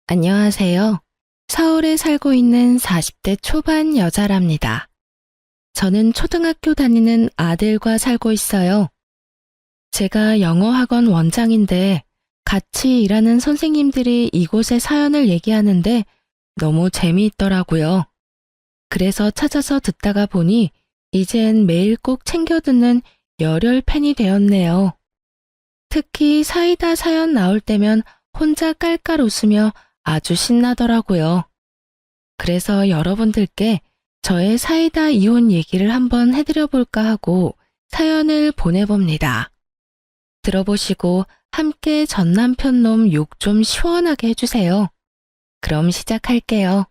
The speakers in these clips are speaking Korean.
안녕하세요. 서울에 살고 있는 40대 초반 여자랍니다. 저는 초등학교 다니는 아들과 살고 있어요. 제가 영어학원 원장인데 같이 일하는 선생님들이 이곳의 사연을 얘기하는데 너무 재미있더라고요. 그래서 찾아서 듣다가 보니 이젠 매일 꼭 챙겨 듣는 열혈 팬이 되었네요. 특히 사이다 사연 나올 때면 혼자 깔깔 웃으며 아주 신나더라고요. 그래서 여러분들께 저의 사이다 이혼 얘기를 한번 해드려 볼까 하고 사연을 보내봅니다. 들어보시고 함께 전 남편 놈 욕 좀 시원하게 해주세요. 그럼 시작할게요.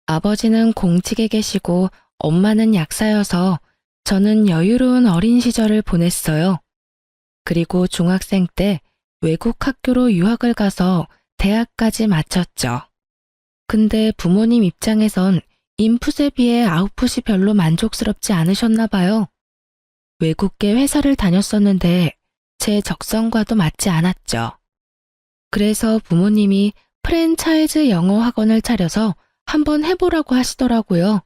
아버지는 공직에 계시고 엄마는 약사여서 저는 여유로운 어린 시절을 보냈어요. 그리고 중학생 때 외국 학교로 유학을 가서 대학까지 마쳤죠. 근데 부모님 입장에선 인풋에 비해 아웃풋이 별로 만족스럽지 않으셨나 봐요. 외국계 회사를 다녔었는데 제 적성과도 맞지 않았죠. 그래서 부모님이 프랜차이즈 영어 학원을 차려서 한번 해보라고 하시더라고요.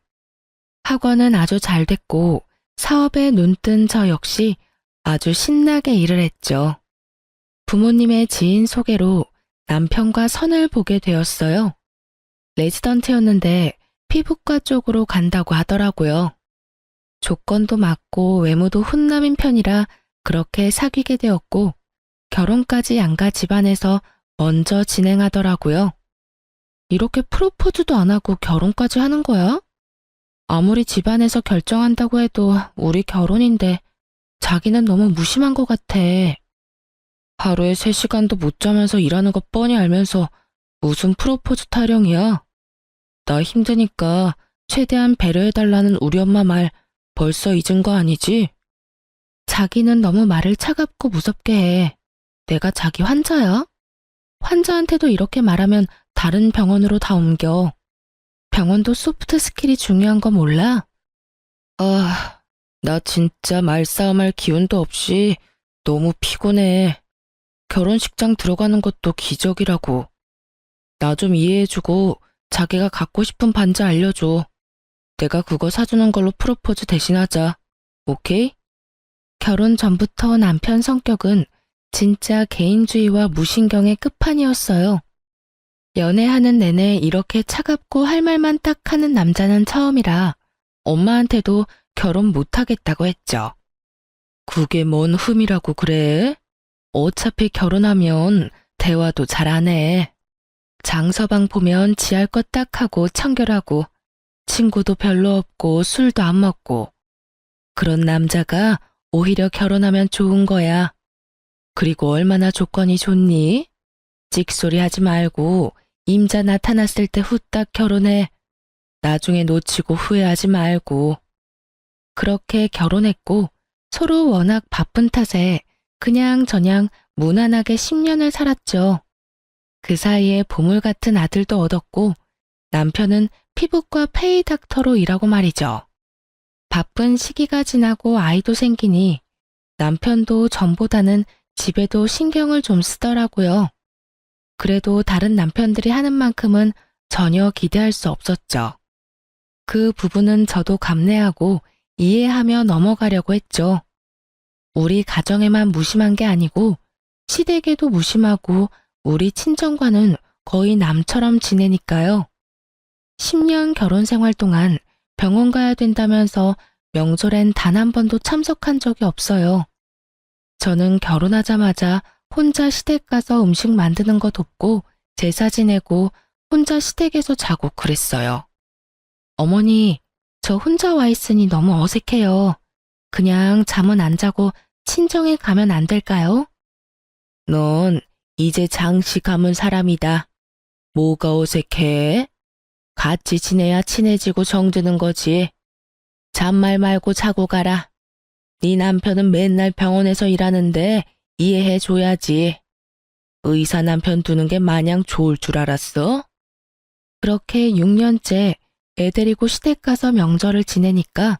학원은 아주 잘 됐고 사업에 눈뜬 저 역시 아주 신나게 일을 했죠. 부모님의 지인 소개로 남편과 선을 보게 되었어요. 레지던트였는데 피부과 쪽으로 간다고 하더라고요. 조건도 맞고 외모도 훈남인 편이라 그렇게 사귀게 되었고 결혼까지 양가 집안에서 먼저 진행하더라고요. 이렇게 프로포즈도 안 하고 결혼까지 하는 거야? 아무리 집안에서 결정한다고 해도 우리 결혼인데 자기는 너무 무심한 것 같아. 하루에 3시간도 못 자면서 일하는 거 뻔히 알면서 무슨 프로포즈 타령이야? 나 힘드니까 최대한 배려해달라는 우리 엄마 말 벌써 잊은 거 아니지? 자기는 너무 말을 차갑고 무섭게 해. 내가 자기 환자야? 환자한테도 이렇게 말하면 다른 병원으로 다 옮겨. 병원도 소프트 스킬이 중요한 거 몰라? 아, 나 진짜 말싸움할 기운도 없이 너무 피곤해. 결혼식장 들어가는 것도 기적이라고. 나 좀 이해해주고 자기가 갖고 싶은 반지 알려줘. 내가 그거 사주는 걸로 프로포즈 대신하자. 오케이? 결혼 전부터 남편 성격은 진짜 개인주의와 무신경의 끝판이었어요. 연애하는 내내 이렇게 차갑고 할 말만 딱 하는 남자는 처음이라 엄마한테도 결혼 못하겠다고 했죠. 그게 뭔 흠이라고 그래? 어차피 결혼하면 대화도 잘 안 해. 장서방 보면 지할 것 딱 하고 청결하고 친구도 별로 없고 술도 안 먹고 그런 남자가 오히려 결혼하면 좋은 거야. 그리고 얼마나 조건이 좋니? 찍소리 하지 말고 임자 나타났을 때 후딱 결혼해. 나중에 놓치고 후회하지 말고. 그렇게 결혼했고 서로 워낙 바쁜 탓에 그냥저냥 무난하게 10년을 살았죠. 그 사이에 보물 같은 아들도 얻었고 남편은 피부과 페이 닥터로 일하고 말이죠. 바쁜 시기가 지나고 아이도 생기니 남편도 전보다는 집에도 신경을 좀 쓰더라고요. 그래도 다른 남편들이 하는 만큼은 전혀 기대할 수 없었죠. 그 부분은 저도 감내하고 이해하며 넘어가려고 했죠. 우리 가정에만 무심한 게 아니고 시댁에도 무심하고 우리 친정과는 거의 남처럼 지내니까요. 10년 결혼 생활 동안 병원 가야 된다면서 명절엔 단 한 번도 참석한 적이 없어요. 저는 결혼하자마자 혼자 시댁 가서 음식 만드는 거 돕고 제사 지내고 혼자 시댁에서 자고 그랬어요. 어머니, 저 혼자 와 있으니 너무 어색해요. 그냥 잠은 안 자고 친정에 가면 안 될까요? 넌 이제 장씨 가문 사람이다. 뭐가 어색해? 같이 지내야 친해지고 정드는 거지. 잔말 말고 자고 가라. 네 남편은 맨날 병원에서 일하는데 이해해줘야지. 의사 남편 두는 게 마냥 좋을 줄 알았어? 그렇게 6년째 애 데리고 시댁 가서 명절을 지내니까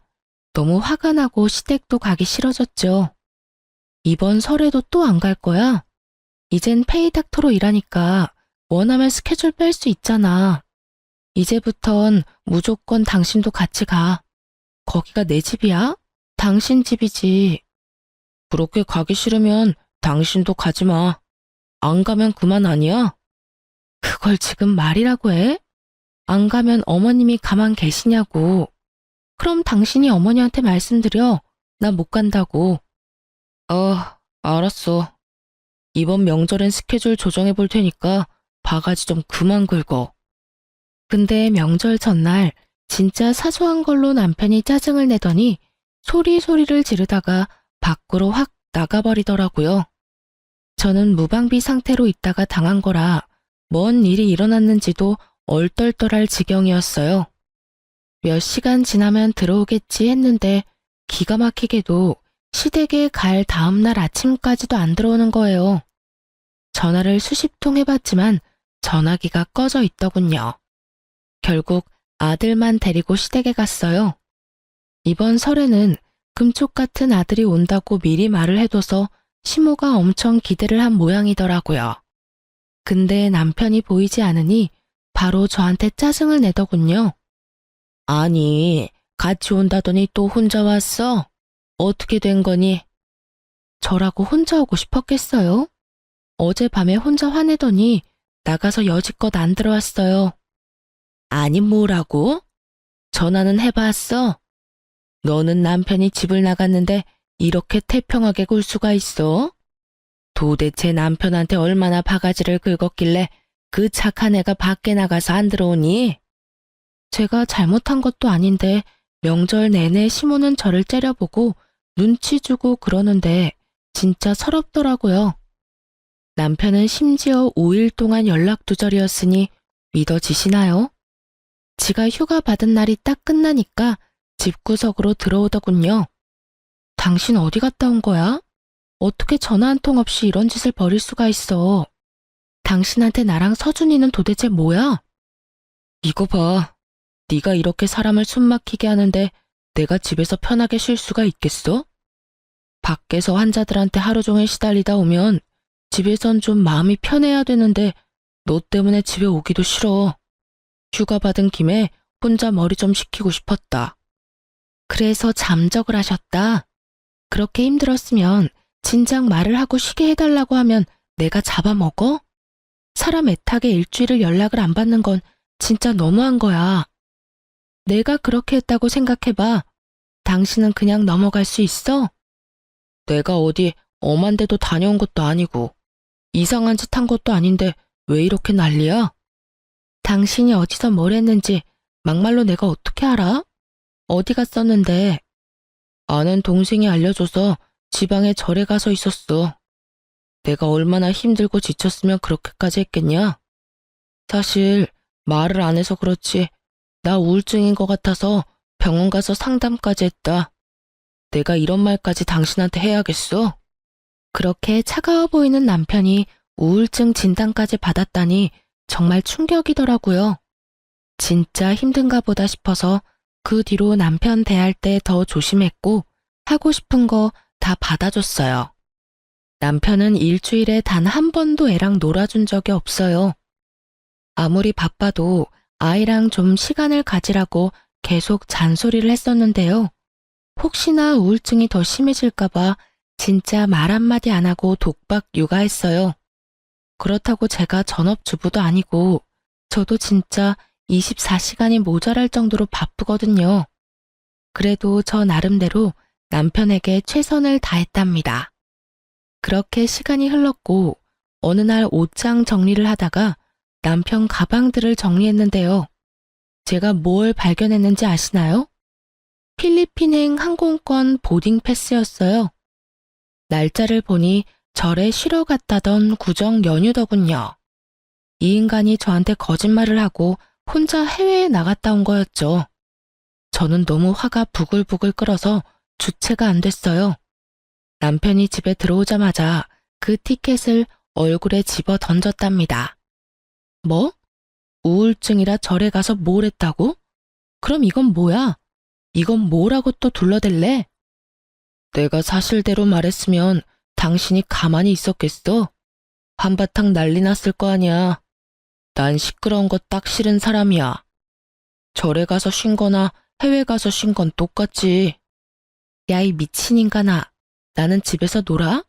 너무 화가 나고 시댁도 가기 싫어졌죠. 이번 설에도 또 안 갈 거야? 이젠 페이닥터로 일하니까 원하면 스케줄 뺄 수 있잖아. 이제부턴 무조건 당신도 같이 가. 거기가 내 집이야? 당신 집이지. 그렇게 가기 싫으면 당신도 가지 마. 안 가면 그만 아니야? 그걸 지금 말이라고 해? 안 가면 어머님이 가만 계시냐고. 그럼 당신이 어머니한테 말씀드려. 나 못 간다고. 알았어. 이번 명절엔 스케줄 조정해 볼 테니까 바가지 좀 그만 긁어. 근데 명절 전날 진짜 사소한 걸로 남편이 짜증을 내더니 소리를 지르다가 밖으로 확 나가버리더라고요. 저는 무방비 상태로 있다가 당한 거라 뭔 일이 일어났는지도 얼떨떨할 지경이었어요. 몇 시간 지나면 들어오겠지 했는데 기가 막히게도 시댁에 갈 다음날 아침까지도 안 들어오는 거예요. 전화를 수십 통 해봤지만 전화기가 꺼져 있더군요. 결국 아들만 데리고 시댁에 갔어요. 이번 설에는 금쪽 같은 아들이 온다고 미리 말을 해둬서 시모가 엄청 기대를 한 모양이더라고요. 근데 남편이 보이지 않으니 바로 저한테 짜증을 내더군요. 아니, 같이 온다더니 또 혼자 왔어? 어떻게 된 거니? 저라고 혼자 오고 싶었겠어요? 어젯밤에 혼자 화내더니 나가서 여지껏 안 들어왔어요. 아니 뭐라고? 전화는 해봤어? 너는 남편이 집을 나갔는데 이렇게 태평하게 굴 수가 있어? 도대체 남편한테 얼마나 바가지를 긁었길래 그 착한 애가 밖에 나가서 안 들어오니? 제가 잘못한 것도 아닌데 명절 내내 시모는 저를 째려보고 눈치 주고 그러는데 진짜 서럽더라고요. 남편은 심지어 5일 동안 연락두절이었으니 믿어지시나요? 지가 휴가 받은 날이 딱 끝나니까 집구석으로 들어오더군요. 당신 어디 갔다 온 거야? 어떻게 전화 한 통 없이 이런 짓을 벌일 수가 있어? 당신한테 나랑 서준이는 도대체 뭐야? 이거 봐. 네가 이렇게 사람을 숨막히게 하는데 내가 집에서 편하게 쉴 수가 있겠어? 밖에서 환자들한테 하루 종일 시달리다 오면 집에선 좀 마음이 편해야 되는데 너 때문에 집에 오기도 싫어. 휴가 받은 김에 혼자 머리 좀 식히고 싶었다. 그래서 잠적을 하셨다. 그렇게 힘들었으면 진작 말을 하고 쉬게 해달라고 하면 내가 잡아먹어? 사람 애타게 일주일을 연락을 안 받는 건 진짜 너무한 거야. 내가 그렇게 했다고 생각해봐. 당신은 그냥 넘어갈 수 있어? 내가 어디 엄한 데도 다녀온 것도 아니고 이상한 짓 한 것도 아닌데 왜 이렇게 난리야? 당신이 어디서 뭘 했는지 막말로 내가 어떻게 알아? 어디 갔었는데? 아는 동생이 알려줘서 지방에 절에 가서 있었어. 내가 얼마나 힘들고 지쳤으면 그렇게까지 했겠냐? 사실 말을 안 해서 그렇지 나 우울증인 것 같아서 병원 가서 상담까지 했다. 내가 이런 말까지 당신한테 해야겠어? 그렇게 차가워 보이는 남편이 우울증 진단까지 받았다니 정말 충격이더라고요. 진짜 힘든가 보다 싶어서 그 뒤로 남편 대할 때 더 조심했고 하고 싶은 거 다 받아줬어요. 남편은 일주일에 단 한 번도 애랑 놀아준 적이 없어요. 아무리 바빠도 아이랑 좀 시간을 가지라고 계속 잔소리를 했었는데요. 혹시나 우울증이 더 심해질까봐 진짜 말 한마디 안 하고 독박 육아했어요. 그렇다고 제가 전업주부도 아니고 저도 진짜 24시간이 모자랄 정도로 바쁘거든요. 그래도 저 나름대로 남편에게 최선을 다했답니다. 그렇게 시간이 흘렀고 어느 날 옷장 정리를 하다가 남편 가방들을 정리했는데요. 제가 뭘 발견했는지 아시나요? 필리핀행 항공권 보딩 패스였어요. 날짜를 보니 절에 쉬러 갔다던 구정 연휴더군요. 이 인간이 저한테 거짓말을 하고 혼자 해외에 나갔다 온 거였죠. 저는 너무 화가 부글부글 끓어서 주체가 안 됐어요. 남편이 집에 들어오자마자 그 티켓을 얼굴에 집어 던졌답니다. 뭐? 우울증이라 절에 가서 뭘 했다고? 그럼 이건 뭐야? 이건 뭐라고 또 둘러댈래? 내가 사실대로 말했으면 당신이 가만히 있었겠어? 한바탕 난리 났을 거 아니야. 난 시끄러운 거 딱 싫은 사람이야. 절에 가서 쉰 거나 해외 가서 쉰 건 똑같지. 야, 이 미친 인간아. 나는 집에서 놀아?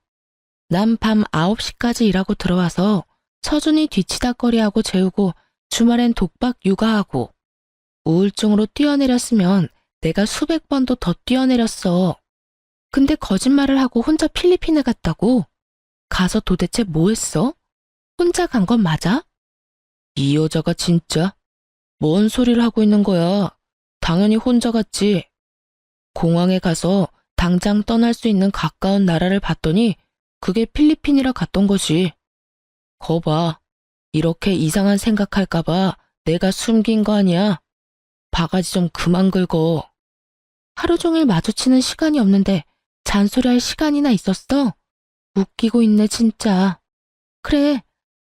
난 밤 9시까지 일하고 들어와서 서준이 뒤치다꺼리하고 재우고 주말엔 독박 육아하고 우울증으로 뛰어내렸으면 내가 수백 번도 더 뛰어내렸어. 근데 거짓말을 하고 혼자 필리핀에 갔다고? 가서 도대체 뭐 했어? 혼자 간 건 맞아? 이 여자가 진짜? 뭔 소리를 하고 있는 거야? 당연히 혼자 갔지. 공항에 가서 당장 떠날 수 있는 가까운 나라를 봤더니 그게 필리핀이라 갔던 거지. 거봐. 이렇게 이상한 생각할까봐 내가 숨긴 거 아니야? 바가지 좀 그만 긁어. 하루 종일 마주치는 시간이 없는데 잔소리할 시간이나 있었어? 웃기고 있네 진짜. 그래,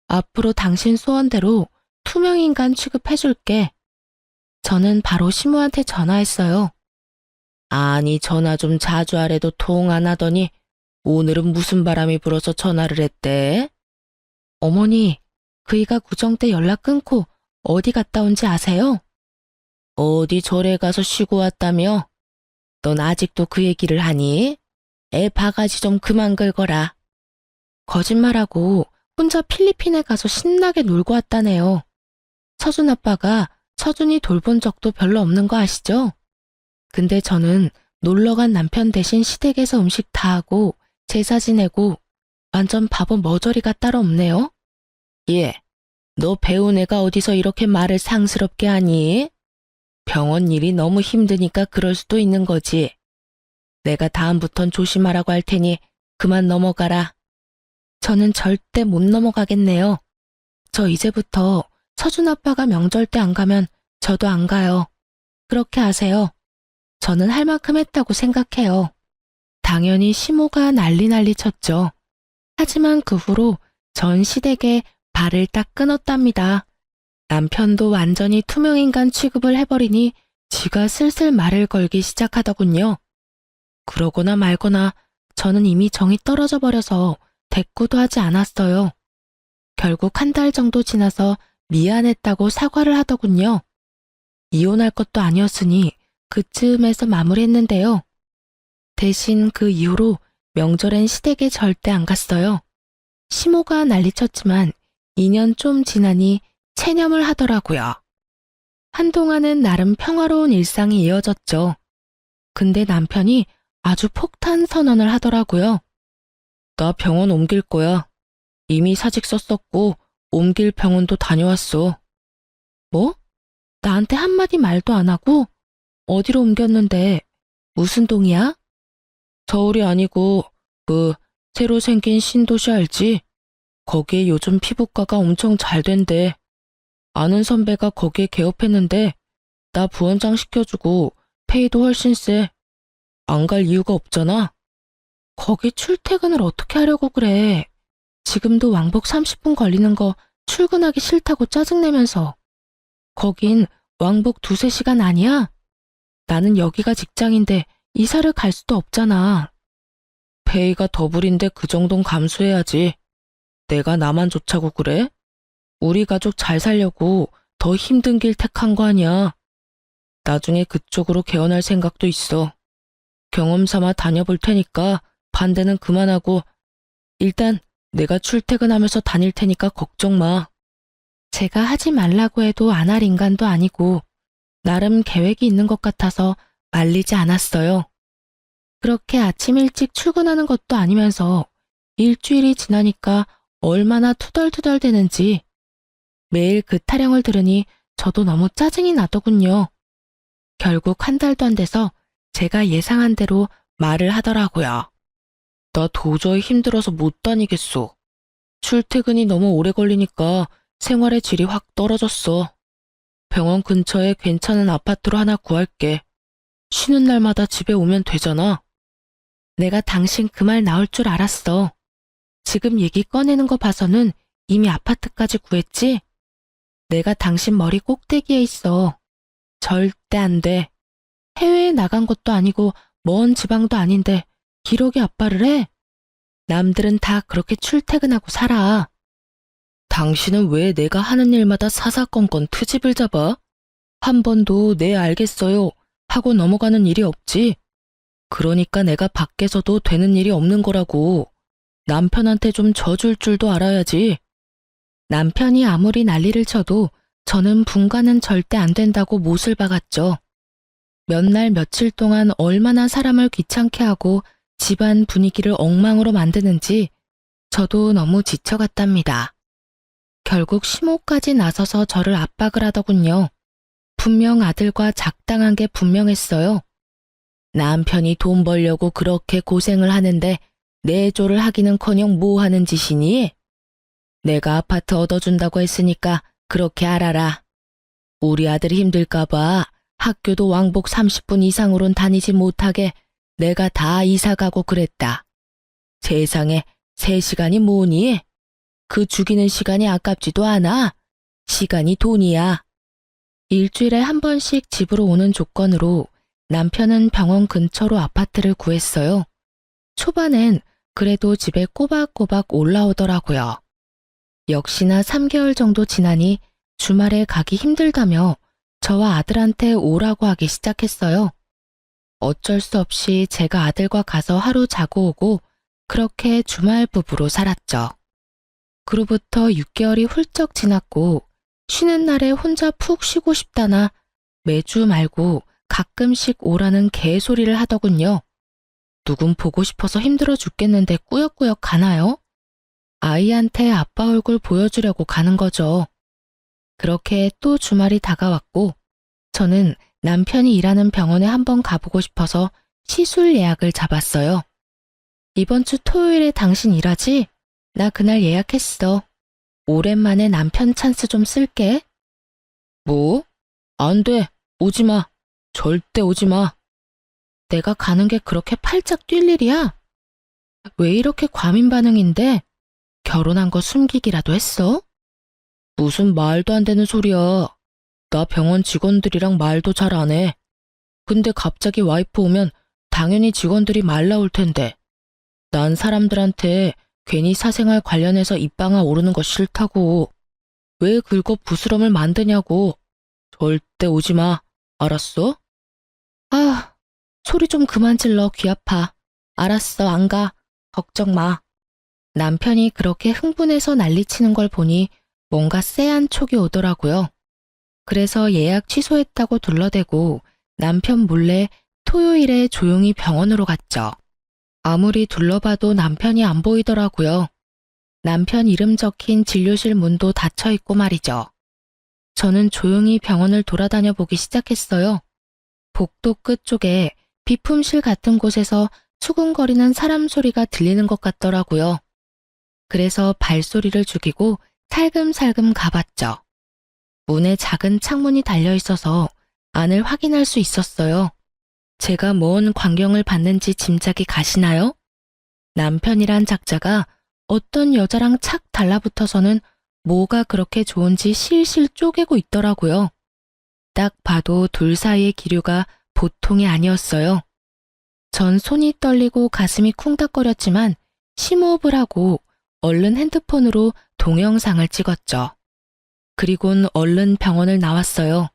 앞으로 당신 소원대로 투명인간 취급해줄게. 저는 바로 시모한테 전화했어요. 아니, 전화 좀 자주 하래도 통 안 하더니 오늘은 무슨 바람이 불어서 전화를 했대? 어머니, 그이가 구정 때 연락 끊고 어디 갔다 온지 아세요? 어디 절에 가서 쉬고 왔다며? 넌 아직도 그 얘기를 하니? 애 바가지 좀 그만 긁어라. 거짓말하고 혼자 필리핀에 가서 신나게 놀고 왔다네요. 서준 아빠가 서준이 돌본 적도 별로 없는 거 아시죠? 근데 저는 놀러간 남편 대신 시댁에서 음식 다 하고 제사 지내고 완전 바보 머저리가 따로 없네요. 예, 너 배운 애가 어디서 이렇게 말을 상스럽게 하니? 병원 일이 너무 힘드니까 그럴 수도 있는 거지. 내가 다음부턴 조심하라고 할 테니 그만 넘어가라. 저는 절대 못 넘어가겠네요. 저 이제부터 서준 아빠가 명절 때 안 가면 저도 안 가요. 그렇게 하세요. 저는 할 만큼 했다고 생각해요. 당연히 시모가 난리 쳤죠. 하지만 그 후로 전 시댁에 발을 딱 끊었답니다. 남편도 완전히 투명인간 취급을 해버리니 지가 슬슬 말을 걸기 시작하더군요. 그러거나 말거나 저는 이미 정이 떨어져 버려서 대꾸도 하지 않았어요. 결국 한 달 정도 지나서 미안했다고 사과를 하더군요. 이혼할 것도 아니었으니 그쯤에서 마무리했는데요. 대신 그 이후로 명절엔 시댁에 절대 안 갔어요. 시모가 난리쳤지만 2년 좀 지나니 체념을 하더라고요. 한동안은 나름 평화로운 일상이 이어졌죠. 근데 남편이 아주 폭탄 선언을 하더라고요. 나 병원 옮길 거야. 이미 사직 썼었고 옮길 병원도 다녀왔어. 뭐? 나한테 한마디 말도 안 하고? 어디로 옮겼는데? 무슨 동이야? 서울이 아니고 새로 생긴 신도시 알지? 거기에 요즘 피부과가 엄청 잘 된대. 아는 선배가 거기에 개업했는데 나 부원장 시켜주고 페이도 훨씬 세. 안 갈 이유가 없잖아. 거기 출퇴근을 어떻게 하려고 그래. 지금도 왕복 30분 걸리는 거 출근하기 싫다고 짜증내면서. 거긴 왕복 2~3시간 아니야? 나는 여기가 직장인데 이사를 갈 수도 없잖아. 페이가 더블인데 그 정도는 감수해야지. 내가 나만 좋자고 그래? 우리 가족 잘 살려고 더 힘든 길 택한 거 아니야. 나중에 그쪽으로 개원할 생각도 있어. 경험 삼아 다녀볼 테니까 반대는 그만하고 일단 내가 출퇴근하면서 다닐 테니까 걱정 마. 제가 하지 말라고 해도 안 할 인간도 아니고 나름 계획이 있는 것 같아서 말리지 않았어요. 그렇게 아침 일찍 출근하는 것도 아니면서 일주일이 지나니까 얼마나 투덜투덜 되는지 매일 그 타령을 들으니 저도 너무 짜증이 나더군요. 결국 한 달도 안 돼서 제가 예상한 대로 말을 하더라고요. 나 도저히 힘들어서 못 다니겠어. 출퇴근이 너무 오래 걸리니까 생활의 질이 확 떨어졌어. 병원 근처에 괜찮은 아파트로 하나 구할게. 쉬는 날마다 집에 오면 되잖아. 내가 당신 그 말 나올 줄 알았어. 지금 얘기 꺼내는 거 봐서는 이미 아파트까지 구했지? 내가 당신 머리 꼭대기에 있어. 절대 안 돼. 해외에 나간 것도 아니고 먼 지방도 아닌데 기러기 아빠를 해? 남들은 다 그렇게 출퇴근하고 살아. 당신은 왜 내가 하는 일마다 사사건건 트집을 잡아? 한 번도 네 알겠어요 하고 넘어가는 일이 없지. 그러니까 내가 밖에서도 되는 일이 없는 거라고. 남편한테 좀 져줄 줄도 알아야지. 남편이 아무리 난리를 쳐도 저는 분간은 절대 안 된다고 못을 박았죠. 몇 날 며칠 동안 얼마나 사람을 귀찮게 하고 집안 분위기를 엉망으로 만드는지 저도 너무 지쳐갔답니다. 결국 시모까지 나서서 저를 압박을 하더군요. 분명 아들과 작당한 게 분명했어요. 남편이 돈 벌려고 그렇게 고생을 하는데 내조를 하기는커녕 뭐 하는 짓이니? 내가 아파트 얻어준다고 했으니까 그렇게 알아라. 우리 아들이 힘들까봐 학교도 왕복 30분 이상으론 다니지 못하게 내가 다 이사가고 그랬다. 세상에 3시간이 뭐니? 그 죽이는 시간이 아깝지도 않아. 시간이 돈이야. 일주일에 한 번씩 집으로 오는 조건으로 남편은 병원 근처로 아파트를 구했어요. 초반엔 그래도 집에 꼬박꼬박 올라오더라고요. 역시나 3개월 정도 지나니 주말에 가기 힘들다며 저와 아들한테 오라고 하기 시작했어요. 어쩔 수 없이 제가 아들과 가서 하루 자고 오고 그렇게 주말 부부로 살았죠. 그로부터 6개월이 훌쩍 지났고 쉬는 날에 혼자 푹 쉬고 싶다나 매주 말고 가끔씩 오라는 개소리를 하더군요. 누군 보고 싶어서 힘들어 죽겠는데 꾸역꾸역 가나요? 아이한테 아빠 얼굴 보여주려고 가는 거죠. 그렇게 또 주말이 다가왔고 저는 남편이 일하는 병원에 한번 가보고 싶어서 시술 예약을 잡았어요. 이번 주 토요일에 당신 일하지? 나 그날 예약했어. 오랜만에 남편 찬스 좀 쓸게. 뭐? 안 돼. 오지 마. 절대 오지 마. 내가 가는 게 그렇게 팔짝 뛸 일이야? 왜 이렇게 과민 반응인데? 결혼한 거 숨기기라도 했어? 무슨 말도 안 되는 소리야. 나 병원 직원들이랑 말도 잘 안 해. 근데 갑자기 와이프 오면 당연히 직원들이 말 나올 텐데. 난 사람들한테 괜히 사생활 관련해서 입방아 오르는 거 싫다고. 왜 긁어 부스럼을 만드냐고. 절대 오지 마. 알았어? 아, 소리 좀 그만 질러. 귀 아파. 알았어, 안 가. 걱정 마. 남편이 그렇게 흥분해서 난리치는 걸 보니 뭔가 쎄한 촉이 오더라고요. 그래서 예약 취소했다고 둘러대고 남편 몰래 토요일에 조용히 병원으로 갔죠. 아무리 둘러봐도 남편이 안 보이더라고요. 남편 이름 적힌 진료실 문도 닫혀 있고 말이죠. 저는 조용히 병원을 돌아다녀 보기 시작했어요. 복도 끝쪽에 비품실 같은 곳에서 수근거리는 사람 소리가 들리는 것 같더라고요. 그래서 발소리를 죽이고 살금살금 가봤죠. 문에 작은 창문이 달려 있어서 안을 확인할 수 있었어요. 제가 뭔 광경을 봤는지 짐작이 가시나요? 남편이란 작자가 어떤 여자랑 착 달라붙어서는 뭐가 그렇게 좋은지 실실 쪼개고 있더라고요. 딱 봐도 둘 사이의 기류가 보통이 아니었어요. 전 손이 떨리고 가슴이 쿵닥거렸지만 심호흡을 하고 얼른 핸드폰으로 동영상을 찍었죠. 그리곤 얼른 병원을 나왔어요.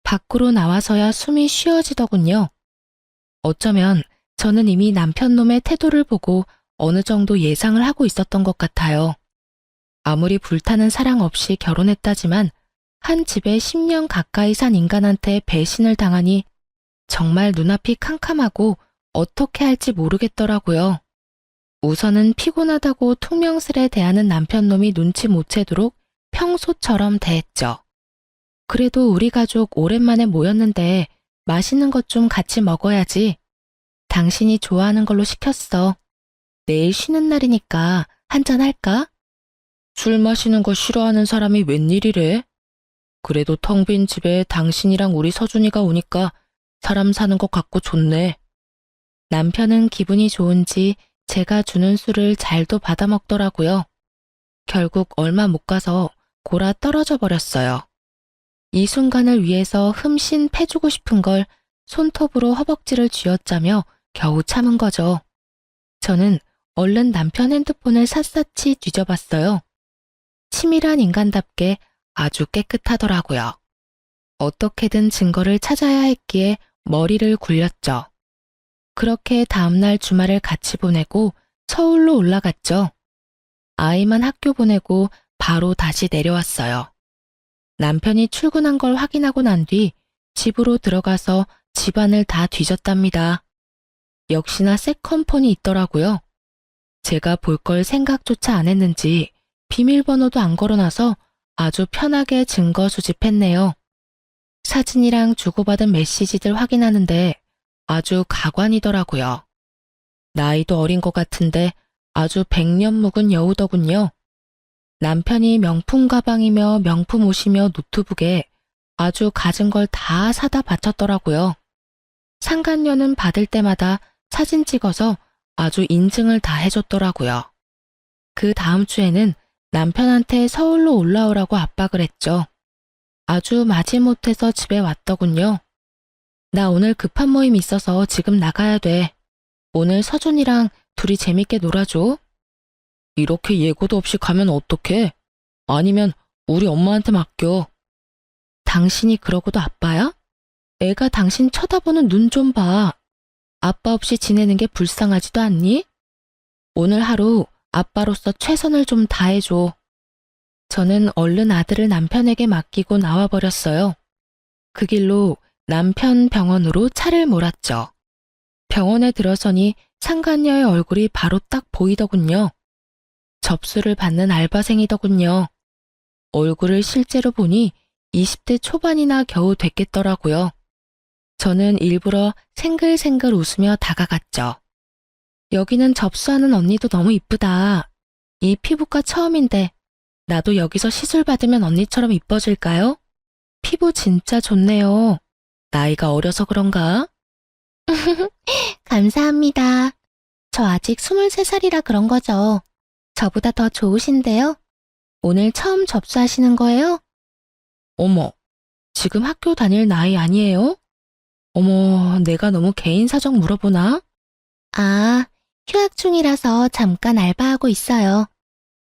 밖으로 나와서야 숨이 쉬어지더군요. 어쩌면 저는 이미 남편 놈의 태도를 보고 어느 정도 예상을 하고 있었던 것 같아요. 아무리 불타는 사랑 없이 결혼했다지만 한 집에 10년 가까이 산 인간한테 배신을 당하니 정말 눈앞이 캄캄하고 어떻게 할지 모르겠더라고요. 우선은 피곤하다고 퉁명스레 대하는 남편놈이 눈치 못 채도록 평소처럼 대했죠. 그래도 우리 가족 오랜만에 모였는데 맛있는 것 좀 같이 먹어야지. 당신이 좋아하는 걸로 시켰어. 내일 쉬는 날이니까 한잔 할까? 술 마시는 거 싫어하는 사람이 웬일이래? 그래도 텅 빈 집에 당신이랑 우리 서준이가 오니까 사람 사는 것 같고 좋네. 남편은 기분이 좋은지 제가 주는 술을 잘도 받아 먹더라고요. 결국 얼마 못 가서 골아 떨어져 버렸어요. 이 순간을 위해서 흠씬 패주고 싶은 걸 손톱으로 허벅지를 쥐어짜며 겨우 참은 거죠. 저는 얼른 남편 핸드폰을 샅샅이 뒤져봤어요. 치밀한 인간답게 아주 깨끗하더라고요. 어떻게든 증거를 찾아야 했기에 머리를 굴렸죠. 그렇게 다음날 주말을 같이 보내고 서울로 올라갔죠. 아이만 학교 보내고 바로 다시 내려왔어요. 남편이 출근한 걸 확인하고 난 뒤 집으로 들어가서 집안을 다 뒤졌답니다. 역시나 세컨폰이 있더라고요. 제가 볼 걸 생각조차 안 했는지 비밀번호도 안 걸어놔서 아주 편하게 증거 수집했네요. 사진이랑 주고받은 메시지들 확인하는데 아주 가관이더라고요. 나이도 어린 것 같은데 아주 백년 묵은 여우더군요. 남편이 명품 가방이며 명품 옷이며 노트북에 아주 가진 걸 다 사다 바쳤더라고요. 상간녀는 받을 때마다 사진 찍어서 아주 인증을 다 해줬더라고요. 그 다음 주에는 남편한테 서울로 올라오라고 압박을 했죠. 아주 마지못해서 집에 왔더군요. 나 오늘 급한 모임 있어서 지금 나가야 돼. 오늘 서준이랑 둘이 재밌게 놀아줘. 이렇게 예고도 없이 가면 어떡해? 아니면 우리 엄마한테 맡겨. 당신이 그러고도 아빠야? 애가 당신 쳐다보는 눈 좀 봐. 아빠 없이 지내는 게 불쌍하지도 않니? 오늘 하루 아빠로서 최선을 좀 다해줘. 저는 얼른 아들을 남편에게 맡기고 나와버렸어요. 그 길로 남편 병원으로 차를 몰았죠. 병원에 들어서니 상간녀의 얼굴이 바로 딱 보이더군요. 접수를 받는 알바생이더군요. 얼굴을 실제로 보니 20대 초반이나 겨우 됐겠더라고요. 저는 일부러 생글생글 웃으며 다가갔죠. 여기는 접수하는 언니도 너무 이쁘다. 이 피부과 처음인데 나도 여기서 시술 받으면 언니처럼 이뻐질까요? 피부 진짜 좋네요. 나이가 어려서 그런가? 감사합니다. 저 아직 23살이라 그런 거죠. 저보다 더 좋으신데요? 오늘 처음 접수하시는 거예요? 어머, 지금 학교 다닐 나이 아니에요? 어머, 내가 너무 개인 사정 물어보나? 아, 휴학 중이라서 잠깐 알바하고 있어요.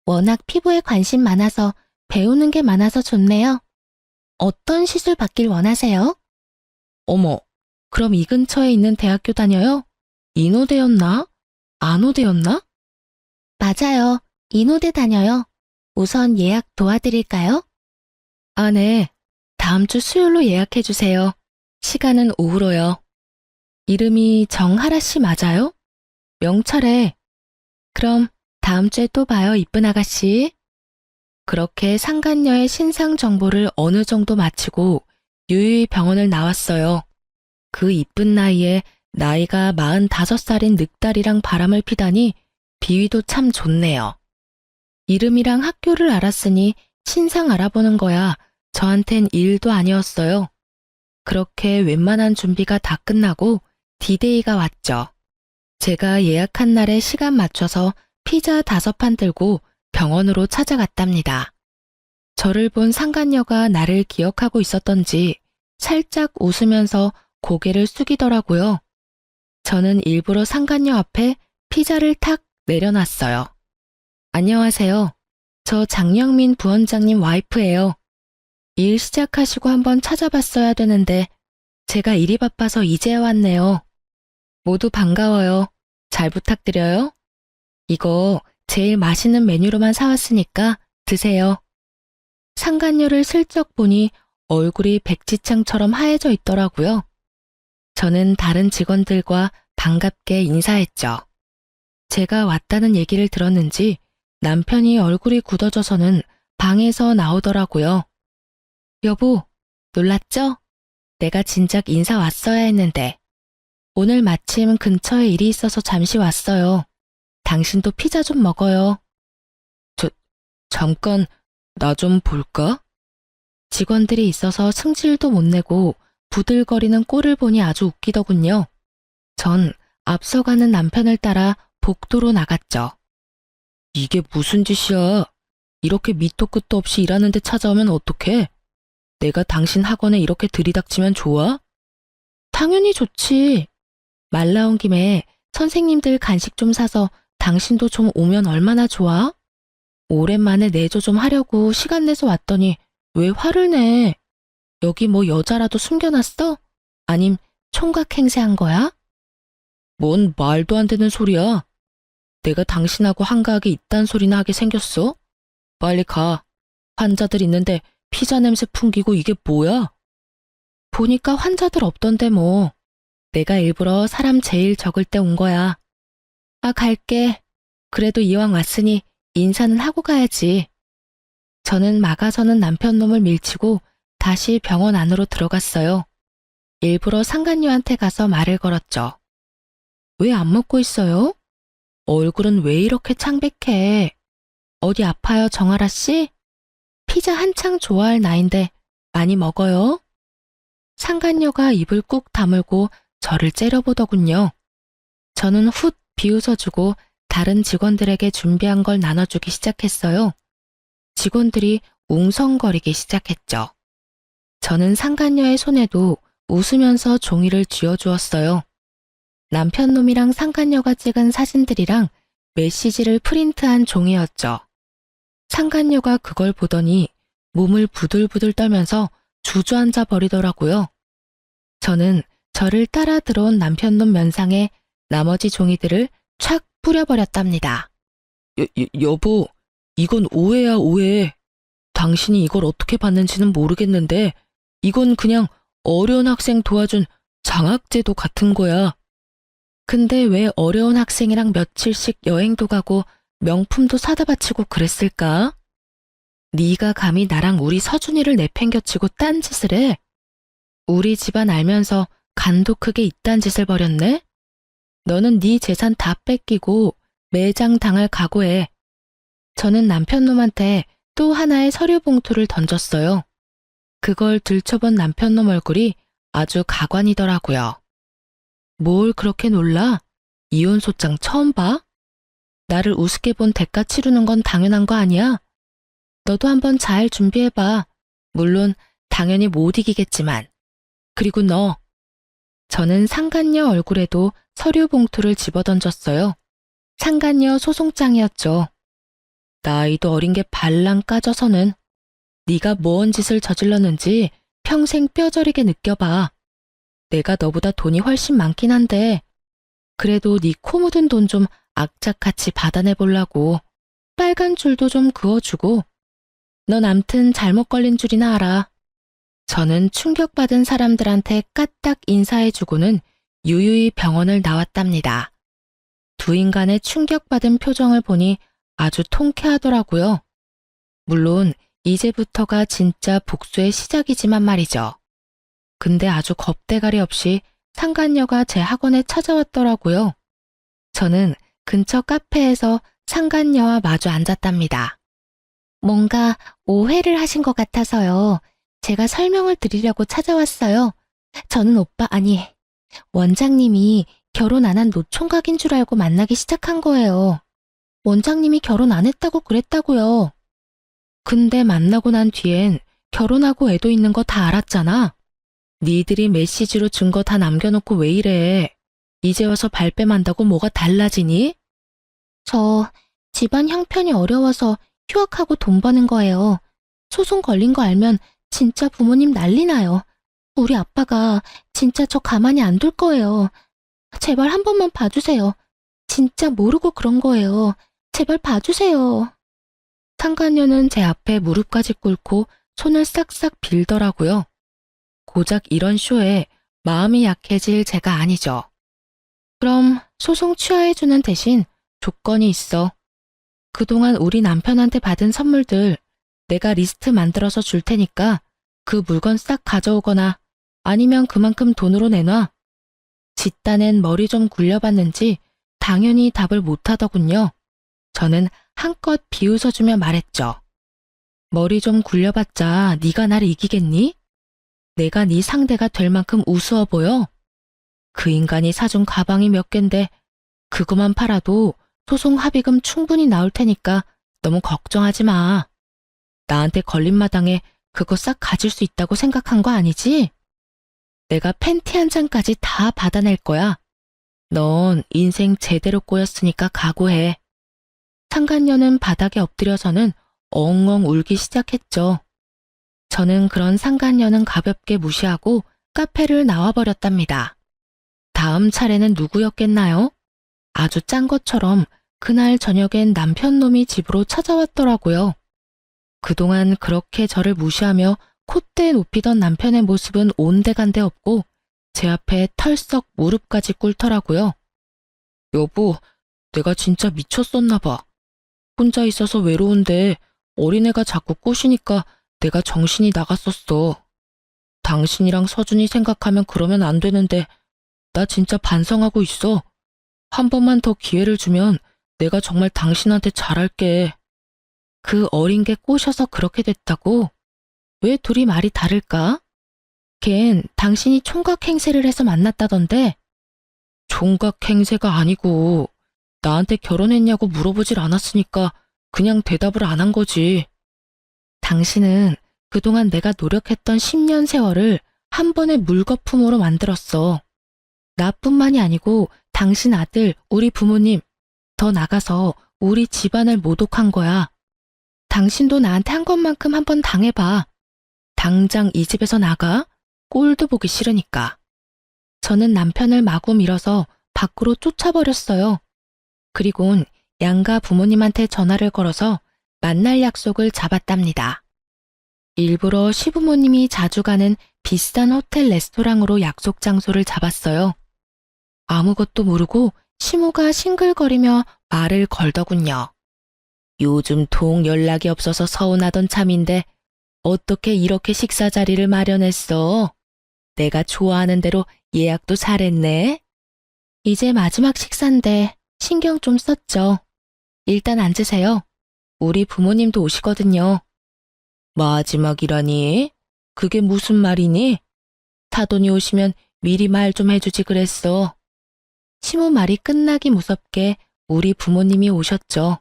워낙 피부에 관심 많아서 배우는 게 많아서 좋네요. 어떤 시술 받길 원하세요? 어머, 그럼 이 근처에 있는 대학교 다녀요? 인호대였나? 안호대였나? 맞아요. 인호대 다녀요. 우선 예약 도와드릴까요? 아, 네. 다음 주 수요일로 예약해주세요. 시간은 오후로요. 이름이 정하라 씨 맞아요? 명찰에. 그럼 다음 주에 또 봐요, 이쁜 아가씨. 그렇게 상간녀의 신상 정보를 어느 정도 마치고 유유히 병원을 나왔어요. 그 이쁜 나이에 나이가 45살인 늑다리랑 바람을 피다니 비위도 참 좋네요. 이름이랑 학교를 알았으니 신상 알아보는 거야 저한텐 일도 아니었어요. 그렇게 웬만한 준비가 다 끝나고 디데이가 왔죠. 제가 예약한 날에 시간 맞춰서 피자 5판 들고 병원으로 찾아갔답니다. 저를 본 상간녀가 나를 기억하고 있었던지 살짝 웃으면서 고개를 숙이더라고요. 저는 일부러 상간녀 앞에 피자를 탁 내려놨어요. 안녕하세요. 저 장영민 부원장님 와이프예요. 일 시작하시고 한번 찾아봤어야 되는데 제가 일이 바빠서 이제 왔네요. 모두 반가워요. 잘 부탁드려요. 이거 제일 맛있는 메뉴로만 사왔으니까 드세요. 상간녀를 슬쩍 보니 얼굴이 백지창처럼 하얘져 있더라고요. 저는 다른 직원들과 반갑게 인사했죠. 제가 왔다는 얘기를 들었는지 남편이 얼굴이 굳어져서는 방에서 나오더라고요. 여보, 놀랐죠? 내가 진작 인사 왔어야 했는데. 오늘 마침 근처에 일이 있어서 잠시 왔어요. 당신도 피자 좀 먹어요. 잠깐, 나 좀 볼까? 직원들이 있어서 승질도 못 내고 부들거리는 꼴을 보니 아주 웃기더군요. 전 앞서가는 남편을 따라 복도로 나갔죠. 이게 무슨 짓이야? 이렇게 밑도 끝도 없이 일하는데 찾아오면 어떡해? 내가 당신 학원에 이렇게 들이닥치면 좋아? 당연히 좋지. 말 나온 김에 선생님들 간식 좀 사서 당신도 좀 오면 얼마나 좋아? 오랜만에 내조 좀 하려고 시간 내서 왔더니 왜 화를 내? 여기 뭐 여자라도 숨겨놨어? 아님 총각 행세한 거야? 뭔 말도 안 되는 소리야. 내가 당신하고 한가하게 이딴 소리나 하게 생겼어? 빨리 가. 환자들 있는데 피자 냄새 풍기고 이게 뭐야? 보니까 환자들 없던데 뭐. 내가 일부러 사람 제일 적을 때 온 거야. 아, 갈게. 그래도 이왕 왔으니 인사는 하고 가야지. 저는 막아서는 남편놈을 밀치고 다시 병원 안으로 들어갔어요. 일부러 상간녀한테 가서 말을 걸었죠. 왜 안 먹고 있어요? 얼굴은 왜 이렇게 창백해? 어디 아파요, 정아라 씨? 피자 한창 좋아할 나인데 많이 먹어요? 상간녀가 입을 꾹 다물고 저를 째려보더군요. 저는 훗 비웃어주고 다른 직원들에게 준비한 걸 나눠주기 시작했어요. 직원들이 웅성거리기 시작했죠. 저는 상간녀의 손에도 웃으면서 종이를 쥐어주었어요. 남편놈이랑 상간녀가 찍은 사진들이랑 메시지를 프린트한 종이였죠. 상간녀가 그걸 보더니 몸을 부들부들 떨면서 주저앉아 버리더라고요. 저는 저를 따라 들어온 남편놈 면상에 나머지 종이들을 촥 뿌려버렸답니다. 여보, 이건 오해야, 오해. 당신이 이걸 어떻게 봤는지는 모르겠는데 이건 그냥 어려운 학생 도와준 장학제도 같은 거야. 근데 왜 어려운 학생이랑 며칠씩 여행도 가고 명품도 사다 바치고 그랬을까? 네가 감히 나랑 우리 서준이를 내팽겨치고 딴짓을 해? 우리 집안 알면서 간도 크게 이딴 짓을 벌였네? 너는 네 재산 다 뺏기고 매장 당할 각오해. 저는 남편놈한테 또 하나의 서류 봉투를 던졌어요. 그걸 들춰본 남편놈 얼굴이 아주 가관이더라고요. 뭘 그렇게 놀라? 이혼 소장 처음 봐? 나를 우습게 본 대가 치르는 건 당연한 거 아니야? 너도 한번 잘 준비해봐. 물론 당연히 못 이기겠지만. 그리고 너. 저는 상간녀 얼굴에도 서류 봉투를 집어던졌어요. 상간녀 소송장이었죠. 나이도 어린 게 발랑 까져서는 네가 뭔 짓을 저질렀는지 평생 뼈저리게 느껴봐. 내가 너보다 돈이 훨씬 많긴 한데 그래도 네 코 묻은 돈 좀 악착같이 받아내보려고 빨간 줄도 좀 그어주고 넌 암튼 잘못 걸린 줄이나 알아. 저는 충격받은 사람들한테 까딱 인사해주고는 유유히 병원을 나왔답니다. 두 인간의 충격받은 표정을 보니 아주 통쾌하더라고요. 물론 이제부터가 진짜 복수의 시작이지만 말이죠. 근데 아주 겁대가리 없이 상간녀가 제 학원에 찾아왔더라고요. 저는 근처 카페에서 상간녀와 마주 앉았답니다. 뭔가 오해를 하신 것 같아서요. 제가 설명을 드리려고 찾아왔어요. 저는 원장님이 결혼 안 한 노총각인 줄 알고 만나기 시작한 거예요. 원장님이 결혼 안 했다고 그랬다고요. 근데 만나고 난 뒤엔 결혼하고 애도 있는 거 다 알았잖아. 니들이 메시지로 증거 다 남겨놓고 왜 이래? 이제 와서 발뺌한다고 뭐가 달라지니? 저 집안 형편이 어려워서 휴학하고 돈 버는 거예요. 소송 걸린 거 알면 진짜 부모님 난리 나요. 우리 아빠가 진짜 저 가만히 안 둘 거예요. 제발 한 번만 봐주세요. 진짜 모르고 그런 거예요. 제발 봐주세요. 상간녀는 제 앞에 무릎까지 꿇고 손을 싹싹 빌더라고요. 고작 이런 쇼에 마음이 약해질 제가 아니죠. 그럼 소송 취하해주는 대신 조건이 있어. 그동안 우리 남편한테 받은 선물들 내가 리스트 만들어서 줄 테니까 그 물건 싹 가져오거나 아니면 그만큼 돈으로 내놔. 짓단엔 머리 좀 굴려봤는지 당연히 답을 못하더군요. 저는 한껏 비웃어주며 말했죠. 머리 좀 굴려봤자 네가 날 이기겠니? 내가 네 상대가 될 만큼 우스워 보여? 그 인간이 사준 가방이 몇 갠데 그거만 팔아도 소송 합의금 충분히 나올 테니까 너무 걱정하지 마. 나한테 걸린 마당에 그거 싹 가질 수 있다고 생각한 거 아니지? 내가 팬티 한 장까지 다 받아낼 거야. 넌 인생 제대로 꼬였으니까 각오해. 상간녀는 바닥에 엎드려서는 엉엉 울기 시작했죠. 저는 그런 상간녀는 가볍게 무시하고 카페를 나와버렸답니다. 다음 차례는 누구였겠나요? 아주 짠 것처럼 그날 저녁엔 남편놈이 집으로 찾아왔더라고요. 그동안 그렇게 저를 무시하며 콧대 높이던 남편의 모습은 온데간데 없고 제 앞에 털썩 무릎까지 꿇더라고요. 여보, 내가 진짜 미쳤었나 봐. 혼자 있어서 외로운데 어린애가 자꾸 꼬시니까 내가 정신이 나갔었어. 당신이랑 서준이 생각하면 그러면 안 되는데 나 진짜 반성하고 있어. 한 번만 더 기회를 주면 내가 정말 당신한테 잘할게. 그 어린 게 꼬셔서 그렇게 됐다고? 왜 둘이 말이 다를까? 걘 당신이 총각 행세를 해서 만났다던데? 총각 행세가 아니고 나한테 결혼했냐고 물어보질 않았으니까 그냥 대답을 안 한 거지. 당신은 그동안 내가 노력했던 10년 세월을 한 번의 물거품으로 만들었어. 나뿐만이 아니고 당신 아들, 우리 부모님, 더 나가서 우리 집안을 모독한 거야. 당신도 나한테 한 것만큼 한번 당해봐. 당장 이 집에서 나가? 꼴도 보기 싫으니까. 저는 남편을 마구 밀어서 밖으로 쫓아버렸어요. 그리곤 양가 부모님한테 전화를 걸어서 만날 약속을 잡았답니다. 일부러 시부모님이 자주 가는 비싼 호텔 레스토랑으로 약속 장소를 잡았어요. 아무것도 모르고 시모가 싱글거리며 말을 걸더군요. 요즘 통 연락이 없어서 서운하던 참인데 어떻게 이렇게 식사 자리를 마련했어? 내가 좋아하는 대로 예약도 잘했네. 이제 마지막 식사인데 신경 좀 썼죠. 일단 앉으세요. 우리 부모님도 오시거든요. 마지막이라니? 그게 무슨 말이니? 사돈이 오시면 미리 말 좀 해주지 그랬어. 시모 말이 끝나기 무섭게 우리 부모님이 오셨죠.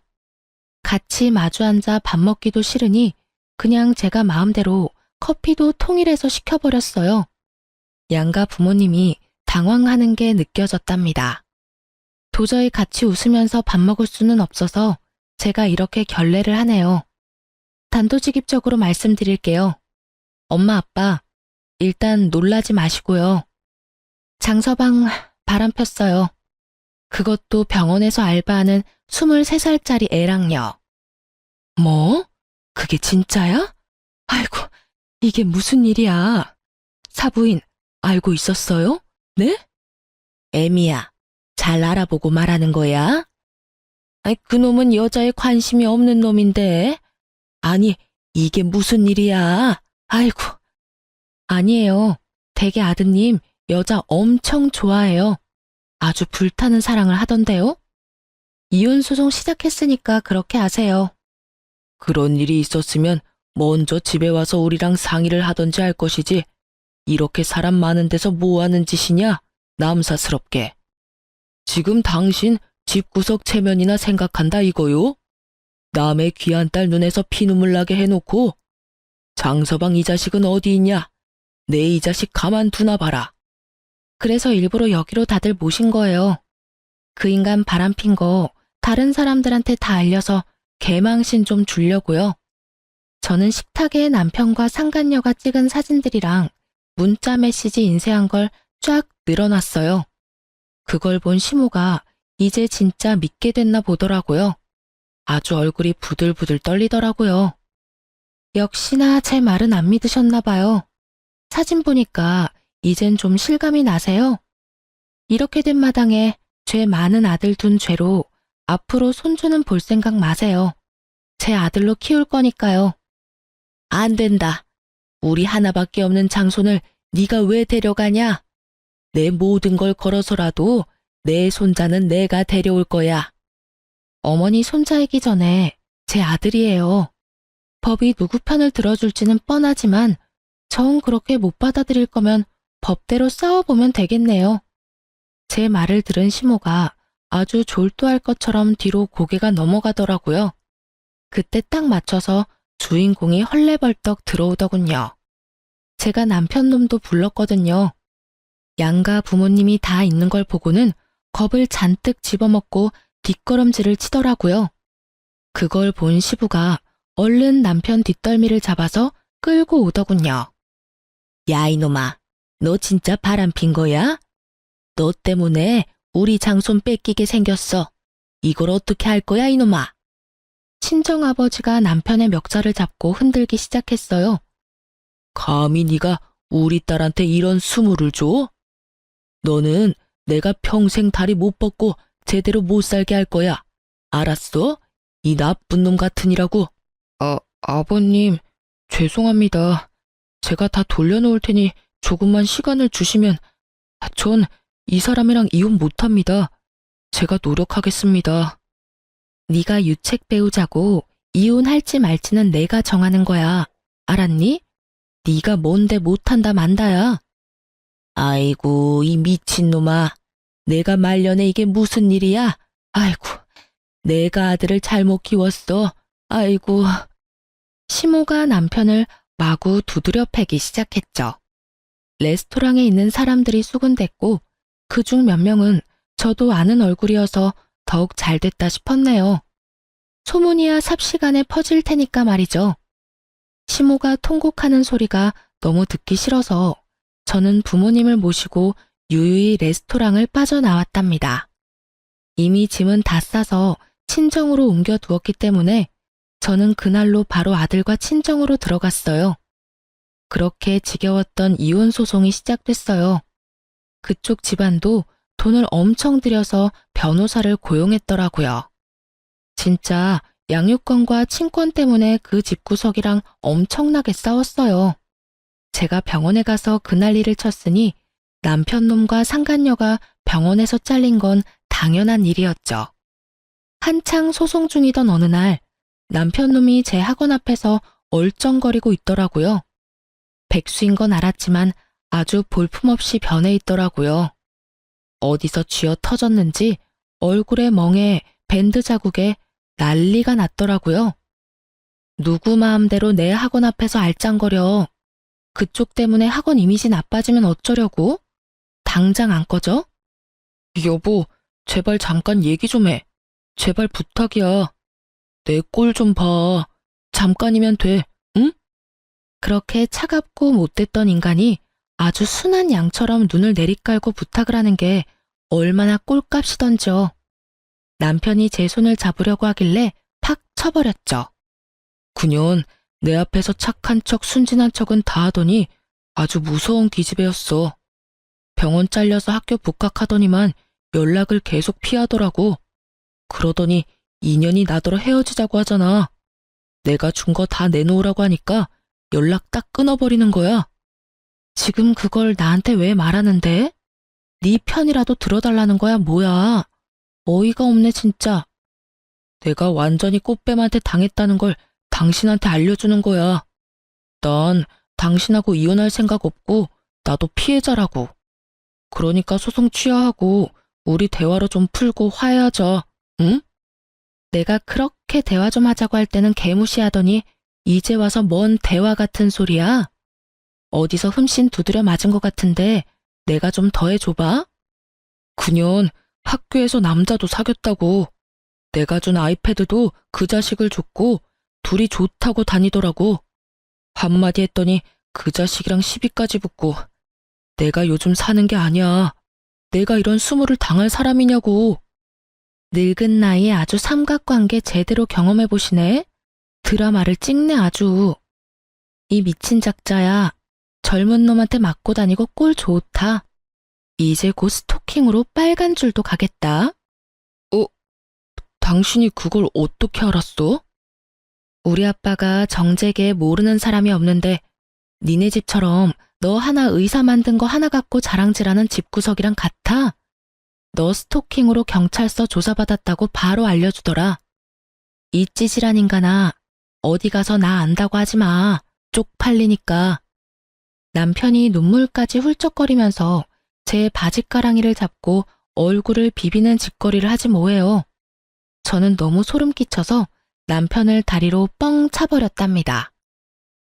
같이 마주 앉아 밥 먹기도 싫으니 그냥 제가 마음대로 커피도 통일해서 시켜버렸어요. 양가 부모님이 당황하는 게 느껴졌답니다. 도저히 같이 웃으면서 밥 먹을 수는 없어서 제가 이렇게 결례를 하네요. 단도직입적으로 말씀드릴게요. 엄마, 아빠, 일단 놀라지 마시고요. 장서방 바람 폈어요. 그것도 병원에서 알바하는 23살짜리 애랑요. 뭐? 그게 진짜야? 아이고, 이게 무슨 일이야. 사부인, 알고 있었어요? 네? 애미야, 잘 알아보고 말하는 거야? 아이, 그놈은 여자에 관심이 없는 놈인데. 아니, 이게 무슨 일이야? 아이고. 아니에요. 댁의 아드님 여자 엄청 좋아해요. 아주 불타는 사랑을 하던데요. 이혼 소송 시작했으니까 그렇게 아세요. 그런 일이 있었으면 먼저 집에 와서 우리랑 상의를 하던지 할 것이지. 이렇게 사람 많은 데서 뭐 하는 짓이냐? 남사스럽게. 지금 당신 집구석 체면이나 생각한다 이거요? 남의 귀한 딸 눈에서 피눈물 나게 해놓고 장서방 이 자식은 어디 있냐? 내 이 자식 가만두나 봐라. 그래서 일부러 여기로 다들 모신 거예요. 그 인간 바람핀 거 다른 사람들한테 다 알려서 개망신 좀 주려고요. 저는 식탁에 남편과 상간녀가 찍은 사진들이랑 문자 메시지 인쇄한 걸 쫙 늘어놨어요. 그걸 본 시모가 이제 진짜 믿게 됐나 보더라고요. 아주 얼굴이 부들부들 떨리더라고요. 역시나 제 말은 안 믿으셨나 봐요. 사진 보니까 이젠 좀 실감이 나세요? 이렇게 된 마당에 죄 많은 아들 둔 죄로 앞으로 손주는 볼 생각 마세요. 제 아들로 키울 거니까요. 안 된다. 우리 하나밖에 없는 장손을 네가 왜 데려가냐? 내 모든 걸 걸어서라도 내 손자는 내가 데려올 거야. 어머니 손자이기 전에 제 아들이에요. 법이 누구 편을 들어줄지는 뻔하지만 정 그렇게 못 받아들일 거면 법대로 싸워보면 되겠네요. 제 말을 들은 시모가 아주 졸도할 것처럼 뒤로 고개가 넘어가더라고요. 그때 딱 맞춰서 주인공이 헐레벌떡 들어오더군요. 제가 남편 놈도 불렀거든요. 양가 부모님이 다 있는 걸 보고는 겁을 잔뜩 집어먹고 뒷걸음질을 치더라고요. 그걸 본 시부가 얼른 남편 뒷덜미를 잡아서 끌고 오더군요. 야, 이놈아, 너 진짜 바람핀 거야? 너 때문에 우리 장손 뺏기게 생겼어. 이걸 어떻게 할 거야, 이놈아? 친정아버지가 남편의 멱살을 잡고 흔들기 시작했어요. 감히 네가 우리 딸한테 이런 수모를 줘? 너는 내가 평생 다리 못 뻗고 제대로 못 살게 할 거야. 알았어? 이 나쁜 놈 같으니라고. 아버님, 죄송합니다. 제가 다 돌려놓을 테니 조금만 시간을 주시면 전 이 사람이랑 이혼 못합니다. 제가 노력하겠습니다. 네가 유책 배우자고 이혼할지 말지는 내가 정하는 거야. 알았니? 네가 뭔데 못한다 만다야. 아이고, 이 미친놈아. 내가 말년에 이게 무슨 일이야? 아이고, 내가 아들을 잘못 키웠어. 아이고. 시모가 남편을 마구 두드려 패기 시작했죠. 레스토랑에 있는 사람들이 수군댔고 그중 몇 명은 저도 아는 얼굴이어서 더욱 잘 됐다 싶었네요. 소문이야 삽시간에 퍼질 테니까 말이죠. 시모가 통곡하는 소리가 너무 듣기 싫어서 저는 부모님을 모시고 유유히 레스토랑을 빠져나왔답니다. 이미 짐은 다 싸서 친정으로 옮겨두었기 때문에 저는 그날로 바로 아들과 친정으로 들어갔어요. 그렇게 지겨웠던 이혼 소송이 시작됐어요. 그쪽 집안도 돈을 엄청 들여서 변호사를 고용했더라고요. 진짜 양육권과 친권 때문에 그 집구석이랑 엄청나게 싸웠어요. 제가 병원에 가서 그 난리를 쳤으니 남편 놈과 상간녀가 병원에서 잘린 건 당연한 일이었죠. 한창 소송 중이던 어느 날 남편 놈이 제 학원 앞에서 얼쩡거리고 있더라고요. 백수인 건 알았지만 아주 볼품없이 변해 있더라고요. 어디서 쥐어 터졌는지 얼굴에 멍에 밴드 자국에 난리가 났더라고요. 누구 마음대로 내 학원 앞에서 알짱거려. 그쪽 때문에 학원 이미지 나빠지면 어쩌려고? 당장 안 꺼져? 여보, 제발 잠깐 얘기 좀 해. 제발 부탁이야. 내 꼴 좀 봐. 잠깐이면 돼, 응? 그렇게 차갑고 못됐던 인간이 아주 순한 양처럼 눈을 내리깔고 부탁을 하는 게 얼마나 꼴값이던지요. 남편이 제 손을 잡으려고 하길래 팍 쳐버렸죠. 그년 내 앞에서 착한 척 순진한 척은 다 하더니 아주 무서운 기집애였어. 병원 잘려서 학교 복학하더니만 연락을 계속 피하더라고. 그러더니 인연이 나더러 헤어지자고 하잖아. 내가 준 거 다 내놓으라고 하니까 연락 딱 끊어버리는 거야. 지금 그걸 나한테 왜 말하는데? 네 편이라도 들어달라는 거야 뭐야. 어이가 없네 진짜. 내가 완전히 꽃뱀한테 당했다는 걸 당신한테 알려주는 거야. 난 당신하고 이혼할 생각 없고 나도 피해자라고. 그러니까 소송 취하하고 우리 대화로 좀 풀고 화해하자. 응? 내가 그렇게 대화 좀 하자고 할 때는 개무시하더니 이제 와서 뭔 대화 같은 소리야? 어디서 흠씬 두드려 맞은 것 같은데 내가 좀 더 해줘봐. 그년 학교에서 남자도 사귀었다고. 내가 준 아이패드도 그 자식을 줬고 둘이 좋다고 다니더라고. 한마디 했더니 그 자식이랑 시비까지 붙고. 내가 요즘 사는 게 아니야. 내가 이런 수모를 당할 사람이냐고. 늙은 나이에 아주 삼각관계 제대로 경험해보시네. 드라마를 찍네 아주. 이 미친 작자야. 젊은 놈한테 맞고 다니고 꼴 좋다. 이제 곧 스토킹으로 빨간 줄도 가겠다. 당신이 그걸 어떻게 알았어? 우리 아빠가 정재계에 모르는 사람이 없는데 니네 집처럼 너 하나 의사 만든 거 하나 갖고 자랑질하는 집구석이랑 같아. 너 스토킹으로 경찰서 조사받았다고 바로 알려주더라. 이 찌질한 인간아, 어디 가서 나 안다고 하지 마. 쪽팔리니까. 남편이 눈물까지 훌쩍거리면서 제 바짓가랑이를 잡고 얼굴을 비비는 짓거리를 하지 뭐해요. 저는 너무 소름 끼쳐서 남편을 다리로 뻥 차버렸답니다.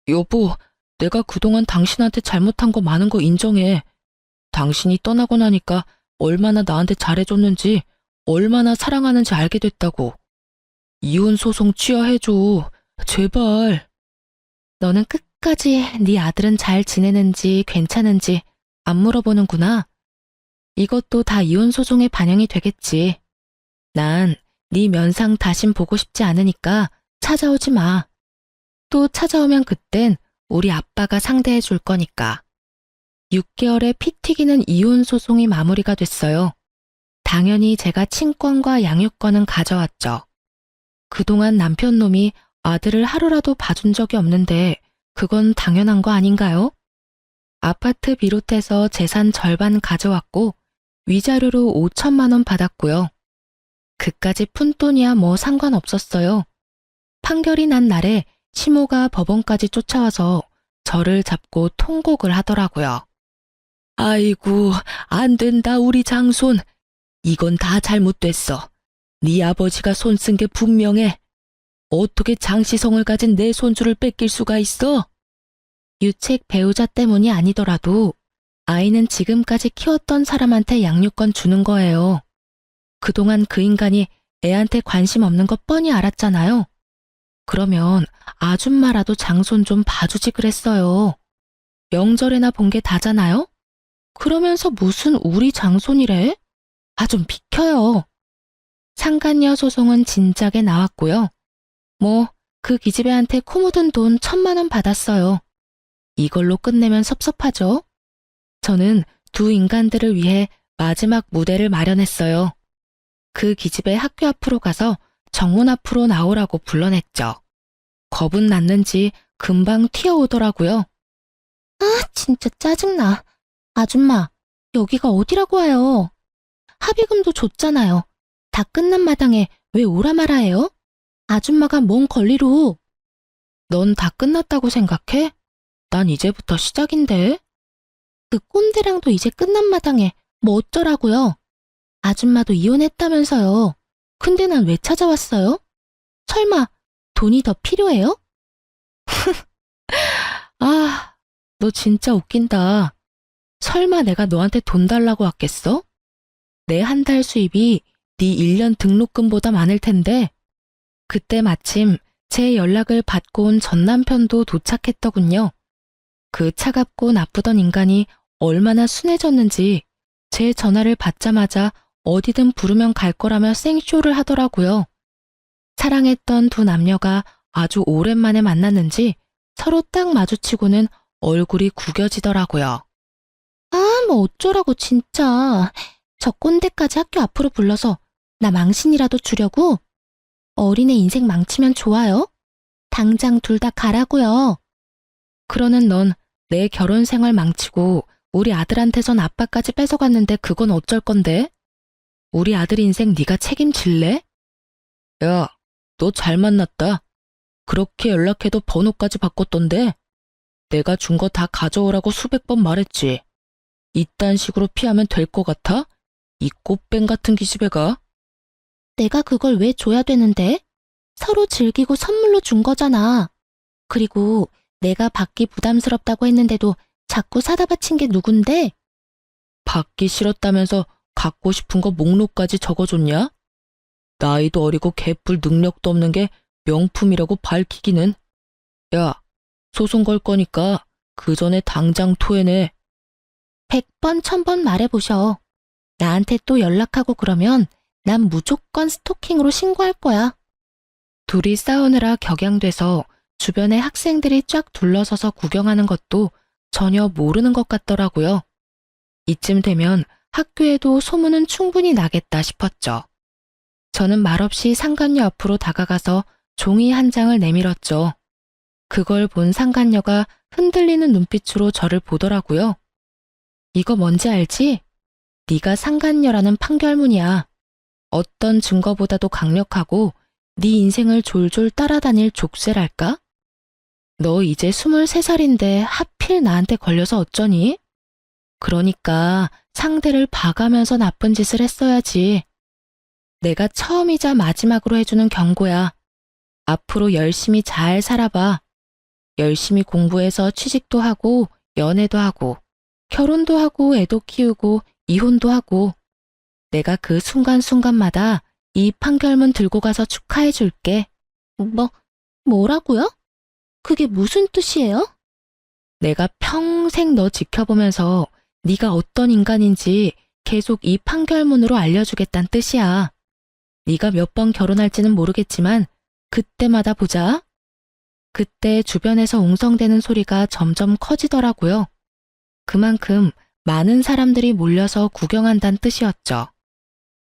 여보, 내가 그동안 당신한테 잘못한 거 많은 거 인정해. 당신이 떠나고 나니까 얼마나 나한테 잘해줬는지, 얼마나 사랑하는지 알게 됐다고. 이혼 소송 취하해줘. 제발. 너는 끝까지 네 아들은 잘 지내는지 괜찮은지 안 물어보는구나. 이것도 다 이혼 소송에 반영이 되겠지. 난 네 면상 다신 보고 싶지 않으니까 찾아오지 마. 또 찾아오면 그땐 우리 아빠가 상대해 줄 거니까. 6개월의 피 튀기는 이혼 소송이 마무리가 됐어요. 당연히 제가 친권과 양육권은 가져왔죠. 그동안 남편 놈이 아들을 하루라도 봐준 적이 없는데 그건 당연한 거 아닌가요? 아파트 비롯해서 재산 절반 가져왔고 위자료로 5천만 원 받았고요. 그까지 푼돈이야 뭐 상관없었어요. 판결이 난 날에 시모가 법원까지 쫓아와서 저를 잡고 통곡을 하더라고요. 아이고, 안 된다 우리 장손. 이건 다 잘못됐어. 네 아버지가 손 쓴 게 분명해. 어떻게 장시성을 가진 내 손주를 뺏길 수가 있어? 유책 배우자 때문이 아니더라도 아이는 지금까지 키웠던 사람한테 양육권 주는 거예요. 그동안 그 인간이 애한테 관심 없는 거 뻔히 알았잖아요. 그러면 아줌마라도 장손 좀 봐주지 그랬어요. 명절에나 본 게 다잖아요? 그러면서 무슨 우리 장손이래? 아, 좀 비켜요. 상간녀 소송은 진작에 나왔고요. 뭐, 그 기집애한테 코 묻은 돈 1,000만 원 받았어요. 이걸로 끝내면 섭섭하죠? 저는 두 인간들을 위해 마지막 무대를 마련했어요. 그 기집애 학교 앞으로 가서 정문 앞으로 나오라고 불러냈죠. 겁은 났는지 금방 튀어오더라고요. 아, 진짜 짜증나. 아줌마, 여기가 어디라고 와요? 합의금도 줬잖아요. 다 끝난 마당에 왜 오라 마라 해요? 아줌마가 뭔 권리로? 넌 다 끝났다고 생각해? 난 이제부터 시작인데. 그 꼰대랑도 이제 끝난 마당에 뭐 어쩌라고요? 아줌마도 이혼했다면서요. 근데 난 왜 찾아왔어요? 설마 돈이 더 필요해요? 아, 너 진짜 웃긴다. 설마 내가 너한테 돈 달라고 왔겠어? 내 한 달 수입이 네 1년 등록금보다 많을 텐데. 그때 마침 제 연락을 받고 온 전 남편도 도착했더군요. 그 차갑고 나쁘던 인간이 얼마나 순해졌는지 제 전화를 받자마자 어디든 부르면 갈 거라며 생쇼를 하더라고요. 사랑했던 두 남녀가 아주 오랜만에 만났는지 서로 딱 마주치고는 얼굴이 구겨지더라고요. 아, 뭐 어쩌라고 진짜. 저 꼰대까지 학교 앞으로 불러서 나 망신이라도 주려고? 어린애 인생 망치면 좋아요? 당장 둘 다 가라고요. 그러는 넌 내 결혼 생활 망치고 우리 아들한테선 아빠까지 뺏어갔는데 그건 어쩔 건데? 우리 아들 인생 네가 책임질래? 야, 너 잘 만났다. 그렇게 연락해도 번호까지 바꿨던데? 내가 준 거 다 가져오라고 수백 번 말했지. 이딴 식으로 피하면 될 것 같아? 이 꽃뱀 같은 기집애가. 내가 그걸 왜 줘야 되는데? 서로 즐기고 선물로 준 거잖아. 그리고 내가 받기 부담스럽다고 했는데도 자꾸 사다 바친 게 누군데? 받기 싫었다면서 갖고 싶은 거 목록까지 적어줬냐? 나이도 어리고 개뿔 능력도 없는 게 명품이라고 밝히기는. 야, 소송 걸 거니까 그 전에 당장 토해내. 100번, 1000번 말해보셔. 나한테 또 연락하고 그러면 난 무조건 스토킹으로 신고할 거야. 둘이 싸우느라 격양돼서 주변에 학생들이 쫙 둘러서서 구경하는 것도 전혀 모르는 것 같더라고요. 이쯤 되면 학교에도 소문은 충분히 나겠다 싶었죠. 저는 말없이 상간녀 앞으로 다가가서 종이 한 장을 내밀었죠. 그걸 본 상간녀가 흔들리는 눈빛으로 저를 보더라고요. 이거 뭔지 알지? 네가 상간녀라는 판결문이야. 어떤 증거보다도 강력하고 네 인생을 졸졸 따라다닐 족쇄랄까? 너 이제 23살인데 하필 나한테 걸려서 어쩌니? 그러니까 상대를 봐가면서 나쁜 짓을 했어야지. 내가 처음이자 마지막으로 해주는 경고야. 앞으로 열심히 잘 살아봐. 열심히 공부해서 취직도 하고 연애도 하고 결혼도 하고 애도 키우고 이혼도 하고 내가 그 순간순간마다 이 판결문 들고 가서 축하해 줄게. 뭐라고요? 그게 무슨 뜻이에요? 내가 평생 너 지켜보면서 네가 어떤 인간인지 계속 이 판결문으로 알려주겠다는 뜻이야. 네가 몇 번 결혼할지는 모르겠지만 그때마다 보자. 그때 주변에서 웅성대는 소리가 점점 커지더라고요. 그만큼 많은 사람들이 몰려서 구경한다는 뜻이었죠.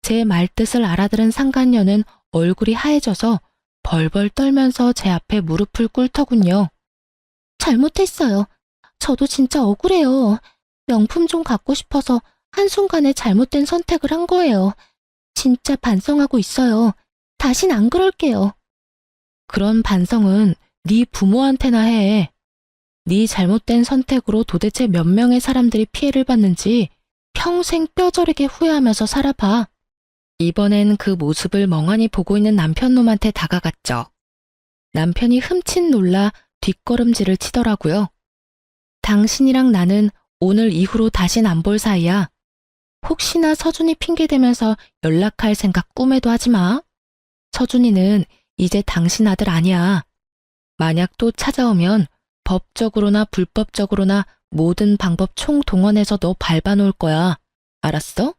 제 말뜻을 알아들은 상간녀는 얼굴이 하얘져서 벌벌 떨면서 제 앞에 무릎을 꿇더군요. 잘못했어요. 저도 진짜 억울해요. 명품 좀 갖고 싶어서 한순간에 잘못된 선택을 한 거예요. 진짜 반성하고 있어요. 다신 안 그럴게요. 그런 반성은 네 부모한테나 해. 네 잘못된 선택으로 도대체 몇 명의 사람들이 피해를 받는지 평생 뼈저리게 후회하면서 살아봐. 이번엔 그 모습을 멍하니 보고 있는 남편놈한테 다가갔죠. 남편이 흠칫 놀라 뒷걸음질을 치더라고요. 당신이랑 나는 오늘 이후로 다신 안 볼 사이야. 혹시나 서준이 핑계대면서 연락할 생각 꿈에도 하지 마. 서준이는 이제 당신 아들 아니야. 만약 또 찾아오면 법적으로나 불법적으로나 모든 방법 총동원해서 너 밟아놓을 거야. 알았어?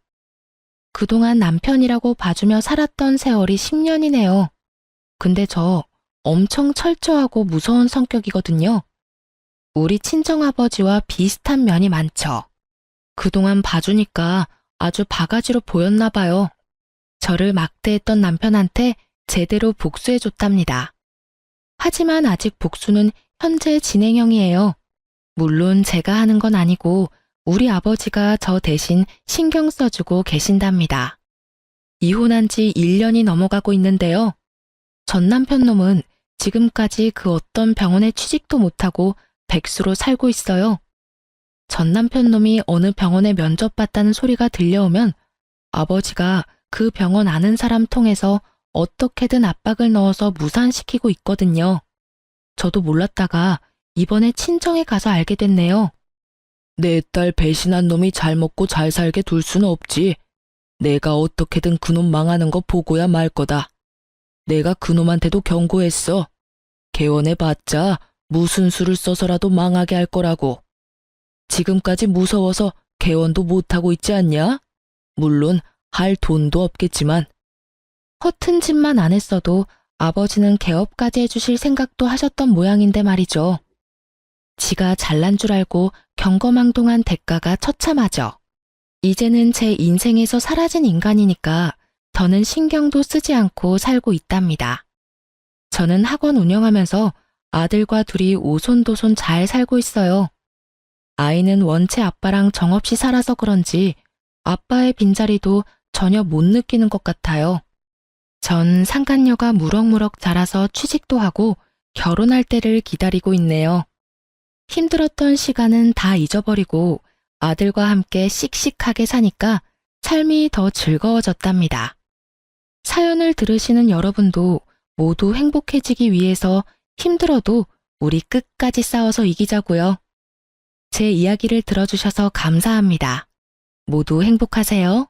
그동안 남편이라고 봐주며 살았던 세월이 10년이네요. 근데 저 엄청 철저하고 무서운 성격이거든요. 우리 친정아버지와 비슷한 면이 많죠. 그동안 봐주니까 아주 바가지로 보였나 봐요. 저를 막대했던 남편한테 제대로 복수해줬답니다. 하지만 아직 복수는 현재 진행형이에요. 물론 제가 하는 건 아니고 우리 아버지가 저 대신 신경 써주고 계신답니다. 이혼한 지 1년이 넘어가고 있는데요. 전 남편놈은 지금까지 그 어떤 병원에 취직도 못하고 백수로 살고 있어요. 전 남편놈이 어느 병원에 면접봤다는 소리가 들려오면 아버지가 그 병원 아는 사람 통해서 어떻게든 압박을 넣어서 무산시키고 있거든요. 저도 몰랐다가 이번에 친정에 가서 알게 됐네요. 내 딸 배신한 놈이 잘 먹고 잘 살게 둘 수는 없지. 내가 어떻게든 그놈 망하는 거 보고야 말 거다. 내가 그놈한테도 경고했어. 개원해봤자 무슨 수를 써서라도 망하게 할 거라고. 지금까지 무서워서 개원도 못하고 있지 않냐? 물론 할 돈도 없겠지만. 허튼 짓만 안 했어도 아버지는 개업까지 해주실 생각도 하셨던 모양인데 말이죠. 지가 잘난 줄 알고 경거망동한 대가가 처참하죠. 이제는 제 인생에서 사라진 인간이니까 저는 신경도 쓰지 않고 살고 있답니다. 저는 학원 운영하면서 아들과 둘이 오손도손 잘 살고 있어요. 아이는 원체 아빠랑 정없이 살아서 그런지 아빠의 빈자리도 전혀 못 느끼는 것 같아요. 전 상간녀가 무럭무럭 자라서 취직도 하고 결혼할 때를 기다리고 있네요. 힘들었던 시간은 다 잊어버리고 아들과 함께 씩씩하게 사니까 삶이 더 즐거워졌답니다. 사연을 들으시는 여러분도 모두 행복해지기 위해서 힘들어도 우리 끝까지 싸워서 이기자고요. 제 이야기를 들어주셔서 감사합니다. 모두 행복하세요.